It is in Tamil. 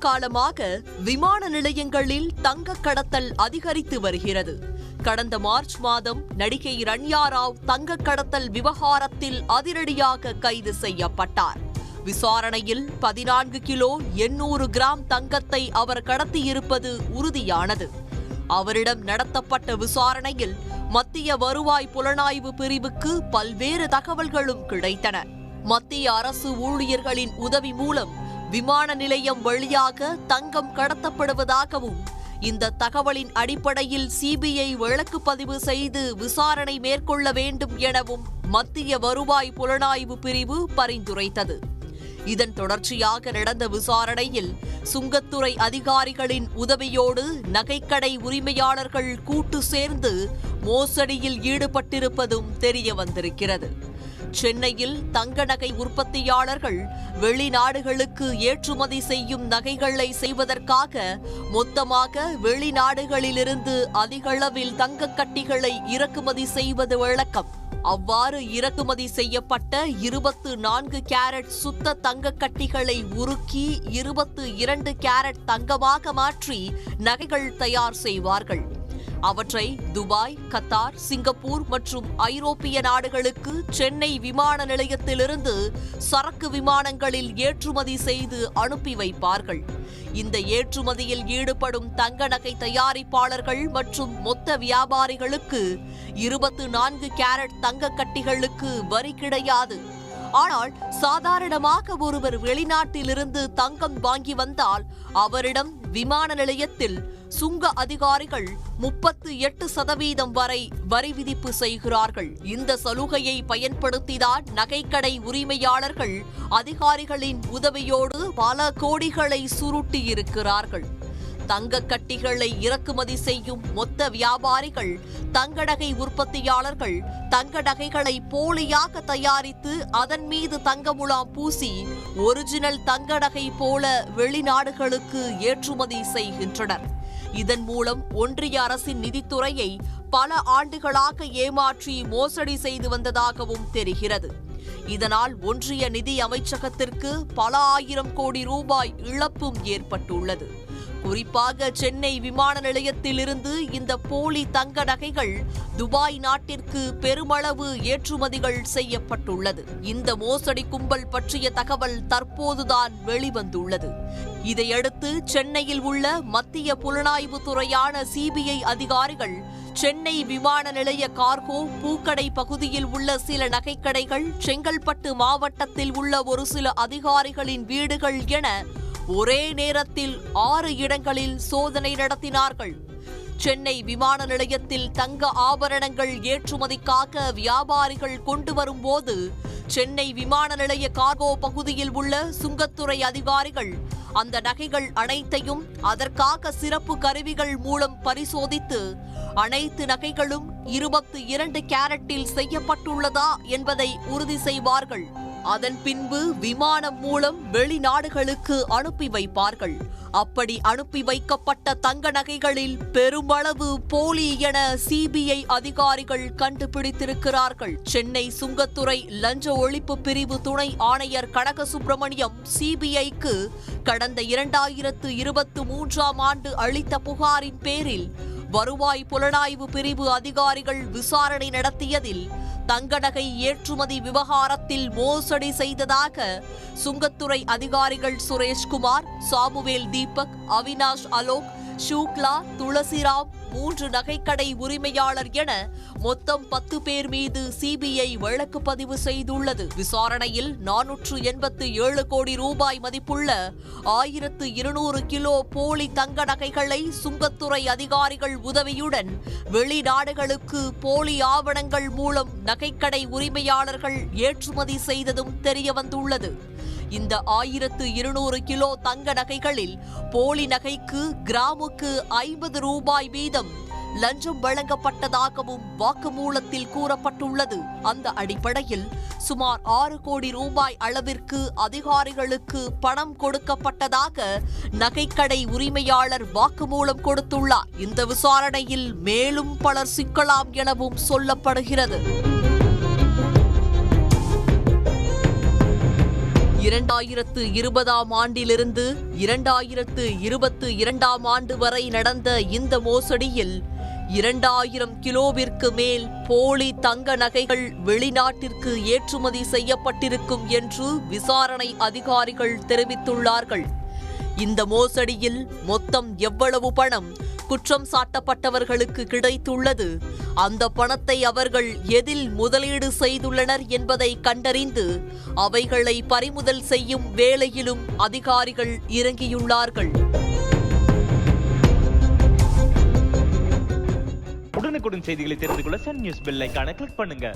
காலமாக விமான நிலையங்களில் தங்க கடத்தல் அதிகரித்து வருகிறது. கடந்த மார்ச் மாதம் நடிகை ரன்யா ராவ் தங்க கடத்தல் விவகாரத்தில் அதிரடியாக கைது செய்யப்பட்டார். விசாரணையில் 14 கிலோ 800 கிராம் தங்கத்தை அவர் கடத்தியிருப்பது உறுதியானது. அவரிடம் நடத்தப்பட்ட விசாரணையில் மத்திய வருவாய் புலனாய்வு பிரிவுக்கு பல்வேறு தகவல்களும் கிடைத்தன. மத்திய அரசு ஊழியர்களின் உதவி மூலம் விமான நிலையம் வழியாக தங்கம் கடத்தப்படுவதாகவும், இந்த தகவலின் அடிப்படையில் சிபிஐ வழக்கு பதிவு செய்து விசாரணை மேற்கொள்ள வேண்டும் எனவும் மத்திய வருவாய் புலனாய்வு பிரிவு பரிந்துரைத்தது. இதன் தொடர்ச்சியாக நடந்த விசாரணையில் சுங்கத்துறை அதிகாரிகளின் உதவியோடு நகைக்கடை உரிமையாளர்கள் கூட்டு சேர்ந்து மோசடியில் ஈடுபட்டிருப்பதும் தெரிய வந்திருக்கிறது. சென்னையில் தங்க நகை உற்பத்தியாளர்கள் வெளிநாடுகளுக்கு ஏற்றுமதி செய்யும் நகைகளை செய்வதற்காக மொத்தமாக வெளிநாடுகளிலிருந்து அதிகளவில் தங்கக்கட்டிகளை இறக்குமதி செய்வது வழக்கம். அவ்வாறு இறக்குமதி செய்யப்பட்ட 24 கேரட் சுத்த தங்கக்கட்டிகளை உருக்கி 22 கேரட் தங்கமாக மாற்றி நகைகள் தயார் செய்வார்கள். அவற்றை துபாய், கத்தார், சிங்கப்பூர் மற்றும் ஐரோப்பிய நாடுகளுக்கு சென்னை விமான நிலையத்திலிருந்து சரக்கு விமானங்களில் ஏற்றுமதி செய்து அனுப்பி வைப்பார்கள். இந்த ஏற்றுமதியில் ஈடுபடும் தங்க நகை தயாரிப்பாளர்கள் மற்றும் மொத்த வியாபாரிகளுக்கு 24 கேரட் தங்க கட்டிகளுக்கு வரி கிடையாது. ஆனால் சாதாரணமாக ஒருவர் வெளிநாட்டிலிருந்து தங்கம் வாங்கி வந்தால் அவரிடம் விமான நிலையத்தில் சுங்க அதிகாரிகள் 38% வரை வரி விதிப்பு செய்கிறார்கள். இந்த சலுகையை பயன்படுத்திதான் நகைக்கடை உரிமையாளர்கள் அதிகாரிகளின் உதவியோடு பல கோடிகளை சுருட்டியிருக்கிறார்கள். தங்க கட்டிகளை இறக்குமதி செய்யும் மொத்த வியாபாரிகள், தங்க நகை உற்பத்தியாளர்கள் தங்க நகைகளை போலியாக தயாரித்து அதன் மீது தங்க முலாம் பூசி ஒரிஜினல் தங்க நகை போல வெளிநாடுகளுக்கு ஏற்றுமதி செய்கின்றனர். இதன் மூலம் ஒன்றிய அரசின் நிதித்துறையை பல ஆண்டுகளாக ஏமாற்றி மோசடி செய்து வந்ததாகவும் தெரிகிறது. இதனால் ஒன்றிய நிதி அமைச்சகத்திற்கு பல ஆயிரம் கோடி ரூபாய் இழப்பும் ஏற்பட்டுள்ளது. குறிப்பாக சென்னை விமான நிலையத்திலிருந்து இந்த போலி தங்க நகைகள் துபாய் நாட்டிற்கு பெருமளவு ஏற்றுமதிகள் செய்யப்பட்டுள்ளது. இந்த மோசடி கும்பல் பற்றிய தகவல் தற்போதுதான் வெளிவந்துள்ளது. இதையடுத்து சென்னையில் உள்ள மத்திய புலனாய்வு துறையான சிபிஐ அதிகாரிகள் சென்னை விமான நிலைய கார்கோ, பூக்கடை பகுதியில் உள்ள சில நகைக்கடைகள், செங்கல்பட்டு மாவட்டத்தில் உள்ள ஒரு சில அதிகாரிகளின் வீடுகள் என ஒரே நேரத்தில் 6 இடங்களில் சோதனை நடத்தினார்கள். சென்னை விமான நிலையத்தில் தங்க ஆபரணங்கள் ஏற்றுமதிக்காக வியாபாரிகள் கொண்டு வரும்போது சென்னை விமான நிலைய கார்கோ பகுதியில் உள்ள சுங்கத்துறை அதிகாரிகள் அந்த நகைகள் அனைத்தையும் அதற்காக சிறப்பு கருவிகள் மூலம் பரிசோதித்து அனைத்து நகைகளும் 22 கேரட்டில் செய்யப்பட்டுள்ளதா என்பதை உறுதி செய்வார்கள். அதன் பின்பு விமானம் மூலம் வெளிநாடுகளுக்கு அனுப்பி வைப்பார்கள். அப்படி அனுப்பி வைக்கப்பட்ட தங்க நகைகளில் பெருமளவு போலி என சிபிஐ அதிகாரிகள் கண்டுபிடித்திருக்கிறார்கள். சென்னை சுங்கத்துறை லஞ்ச ஒழிப்பு பிரிவு துணை ஆணையர் கனக சுப்பிரமணியம் சிபிஐக்கு கடந்த 2023ஆம் ஆண்டு அளித்த புகாரின் பேரில் வருவாய் புலனாய்வு பிரிவு அதிகாரிகள் விசாரணை நடத்தியதில் தங்க நகை ஏற்றுமதி விவகாரத்தில் மோசடி செய்ததாக சுங்கத்துறை அதிகாரிகள் சுரேஷ்குமார், சாமுவேல் தீபக், அவினாஷ் அலோக், ஷூக்லா, துளசிராம், 3 நகைக்கடை உரிமையாளர் என மொத்தம் 10 பேர் மீது சிபிஐ வழக்கு பதிவு செய்துள்ளது. விசாரணையில் 487 கோடி ரூபாய் மதிப்புள்ள 1200 கிலோ போலி தங்க நகைகளை சுங்கத்துறை அதிகாரிகள் உதவியுடன் வெளிநாடுகளுக்கு போலி ஆவணங்கள் மூலம் நகைக்கடை உரிமையாளர்கள் ஏற்றுமதி செய்ததும் தெரியவந்துள்ளது. இந்த 1200 கிலோ தங்க நகைகளில் போலி நகைக்கு கிராமுக்கு 50 ரூபாய் வீதம் லஞ்சம் வழங்கப்பட்டதாகவும் வாக்குமூலத்தில் கூறப்பட்டுள்ளது. அந்த அடிப்படையில் சுமார் 6 கோடி ரூபாய் அளவிற்கு அதிகாரிகளுக்கு பணம் கொடுக்கப்பட்டதாக நகைக்கடை உரிமையாளர் வாக்குமூலம் கொடுத்துள்ளார். இந்த விசாரணையில் மேலும் பலர் சிக்கலாம் எனவும் சொல்லப்படுகிறது. 2020ஆம் ஆண்டிலிருந்து 2022ஆம் ஆண்டு வரை நடந்த இந்த மோசடியில் 2000 கிலோவிற்கு மேல் போலி தங்க நகைகள் வெளிநாட்டிற்கு ஏற்றுமதி செய்யப்பட்டிருக்கும் என்று விசாரணை அதிகாரிகள் தெரிவித்துள்ளார்கள். இந்த மோசடியில் மொத்தம் எவ்வளவு பணம் குற்றம் சாட்டப்பட்டவர்களுக்கு கிடைத்துள்ளது, அந்த பணத்தை அவர்கள் எதில் முதலீடு செய்துள்ளனர் என்பதை கண்டறிந்து அவைகளை பறிமுதல் செய்யும் வேளையிலும் அதிகாரிகள் இறங்கியுள்ளார்கள். உடனுக்குடன் செய்திகளை தெரிந்து கொள்ள சன் நியூஸ் பெல் ஐகானை கிளிக் பண்ணுங்க.